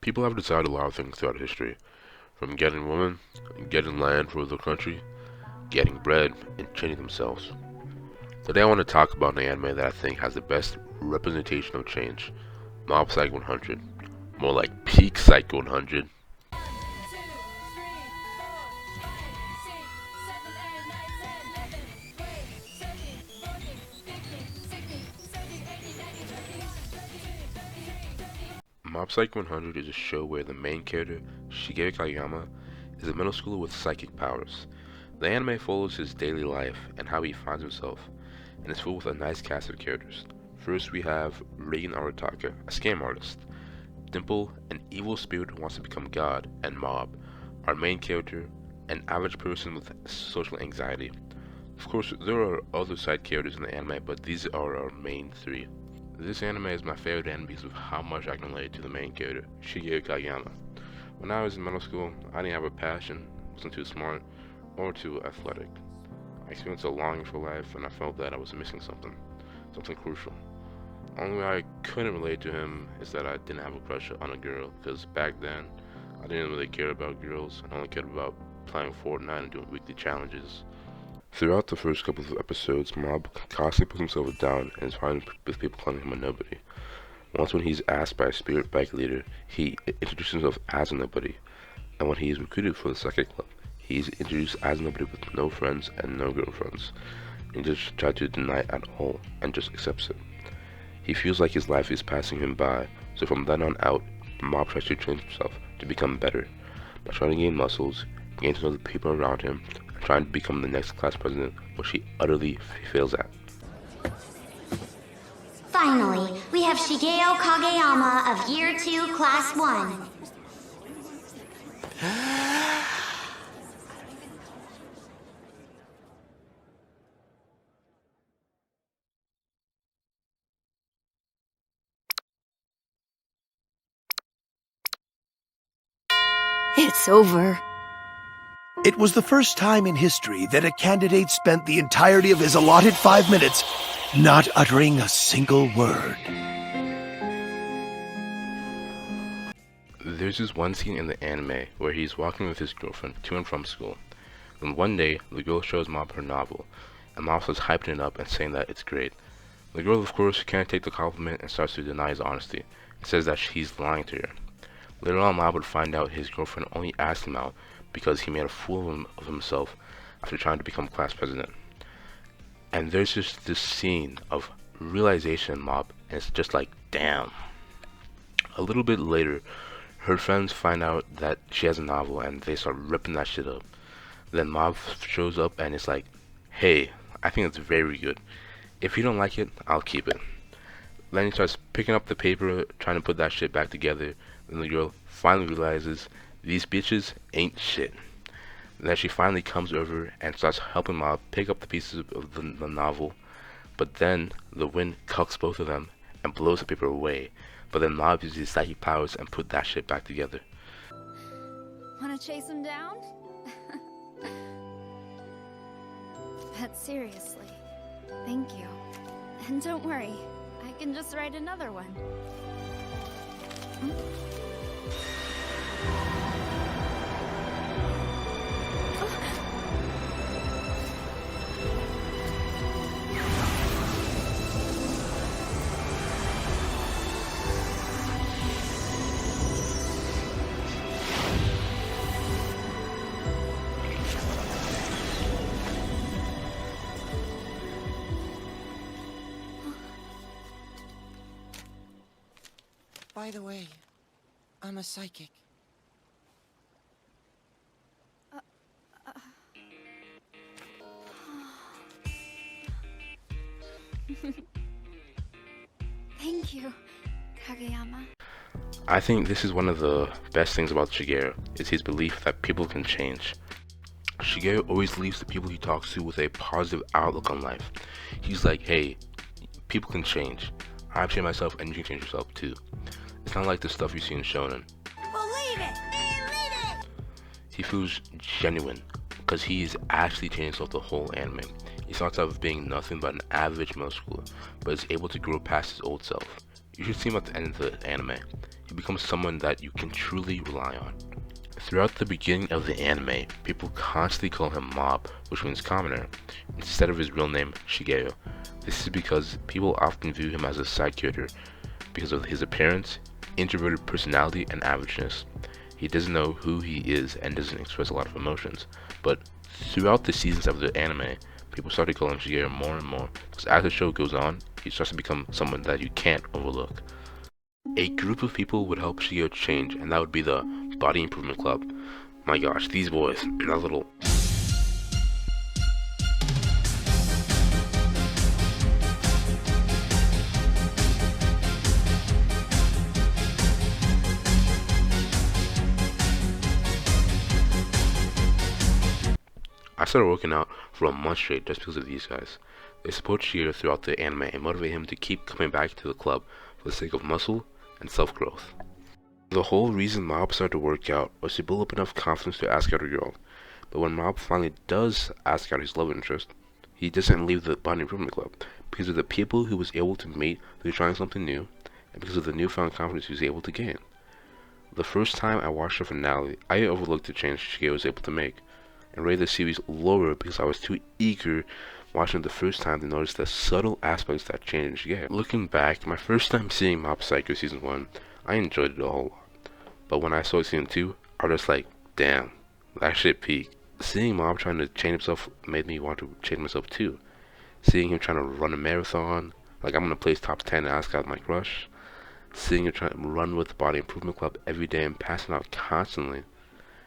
People have decided a lot of things throughout history, from getting women, getting land for the country, getting bread, and changing themselves. Today I want to talk about an anime that I think has the best representation of change, Mob Psycho 100. More like peak Psycho 100. Mob Psycho 100 is a show where the main character, Shigeru Kageyama, is a middle schooler with psychic powers. The anime follows his daily life and how he finds himself, and is filled with a nice cast of characters. First we have Reigen Arataka, a scam artist, Dimple, an evil spirit who wants to become God, and Mob, our main character, an average person with social anxiety. Of course, there are other side characters in the anime, but these are our main three. This anime is my favorite anime because of how much I can relate to the main character, Shigeru Kageyama. When I was in middle school, I didn't have a passion, wasn't too smart, or too athletic. I experienced a longing for life, and I felt that I was missing something crucial. Only way I couldn't relate to him is that I didn't have a crush on a girl, because back then, I didn't really care about girls, I only cared about playing Fortnite and doing weekly challenges. Throughout the first couple of episodes, Mob constantly puts himself down and is fine with people calling him a nobody. Once when he's asked by a spirit bike leader, he introduces himself as a nobody, and when he is recruited for the psychic club, he is introduced as a nobody with no friends and no girlfriends, and just tries to deny it at all, and just accepts it. He feels like his life is passing him by, so from then on out, Mob tries to change himself to become better, by trying to gain muscles, gain to know the people around him, and trying to become the next class president, which he utterly fails at. Finally, we have Shigeo Kageyama of Year 2, Class 1. It's over. It was the first time in history that a candidate spent the entirety of his allotted 5 minutes not uttering a single word. There's this one scene in the anime where he's walking with his girlfriend to and from school. Then one day, the girl shows Mob her novel, and Mob starts hyping it up and saying that it's great. The girl, of course, can't take the compliment and starts to deny his honesty, and says that he's lying to her. Later on, Mob would find out his girlfriend only asked him out because he made a fool of himself after trying to become class president. And there's just this scene of realization in Mob, and it's just like, damn. A little bit later, her friends find out that she has a novel and they start ripping that shit up. Then Mob shows up and it's like, hey, I think it's very good. If you don't like it, I'll keep it. Then he starts picking up the paper, trying to put that shit back together. Then the girl finally realizes these bitches ain't shit. Then she finally comes over and starts helping Mob pick up the pieces of the novel. But then the wind cucks both of them and blows the paper away. But then Mob uses his psychic powers and put that shit back together. Wanna chase him down? But seriously, thank you. And don't worry, I can just write another one. By the way, I'm a psychic. Thank you, Kageyama. I think this is one of the best things about Shigeru, is his belief that people can change. Shigeru always leaves the people he talks to with a positive outlook on life. He's like, hey, people can change. I've changed myself and you can change yourself too. It's not like the stuff you see in Shonen. Believe it! Believe it! He feels genuine, because he is actually changing himself the whole anime. He starts out with being nothing but an average middle schooler, but is able to grow past his old self. you should see him at the end of the anime. He becomes someone that you can truly rely on. Throughout the beginning of the anime, people constantly call him Mob, which means commoner, instead of his real name, Shigeo. This is because people often view him as a side character because of his appearance, introverted personality, and averageness. He doesn't know who he is and doesn't express a lot of emotions, but throughout the seasons of the anime, people started calling Shigeo more and more, because as the show goes on, he starts to become someone that you can't overlook. A group of people would help Shigeo change, and that would be the Body Improvement Club. My gosh, these boys, that little... I started working out for a month straight just because of these guys. They support Shigeo throughout the anime and motivate him to keep coming back to the club for the sake of muscle and self-growth. The whole reason Mob started to work out was to build up enough confidence to ask out a girl, but when Mob finally does ask out his love interest, he doesn't leave the Body Improvement Club because of the people he was able to meet through trying something new, and because of the newfound confidence he was able to gain. The first time I watched the finale, I overlooked the change Shigeo was able to make, and rated the series lower because I was too eager watching it the first time to notice the subtle aspects that changed in Shigeo. Looking back, my first time seeing Mob Psycho Season 1, I enjoyed it a whole lot. But when I saw Season 2, I was just like, damn, that shit peaked. Seeing Mob trying to change himself made me want to change myself too. Seeing him trying to run a marathon, like I'm gonna place top 10 and ask out my crush. Seeing him trying to run with the Body Improvement Club every day and passing out constantly.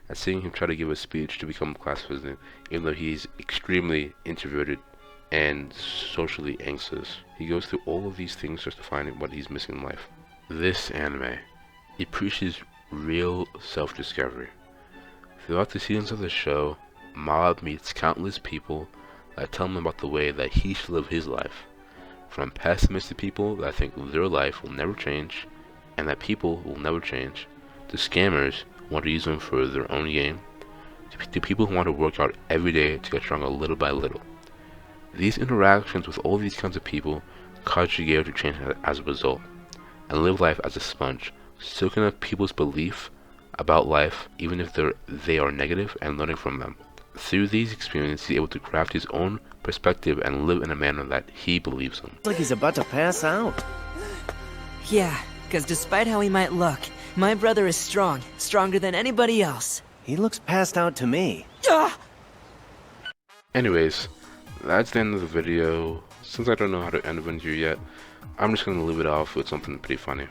And seeing him try to give a speech to become class president, even though he's extremely introverted and socially anxious. He goes through all of these things just to find what he's missing in life. This anime, it preaches real self-discovery. Throughout the seasons of the show, Mob meets countless people that tell him about the way that he should live his life. From pessimistic people that think their life will never change, and that people will never change, to scammers who want to use them for their own gain, to people who want to work out every day to get stronger little by little. These interactions with all these kinds of people cause Shigeo to change as a result, and live life as a sponge, soaking up people's belief about life, even if they are negative, and learning from them. Through these experiences, he's able to craft his own perspective and live in a manner that he believes in. Looks like he's about to pass out. Yeah, because despite how he might look, my brother is strong, stronger than anybody else. He looks passed out to me. Anyways, that's the end of the video. Since I don't know how to end a video yet, I'm just gonna leave it off with something pretty funny.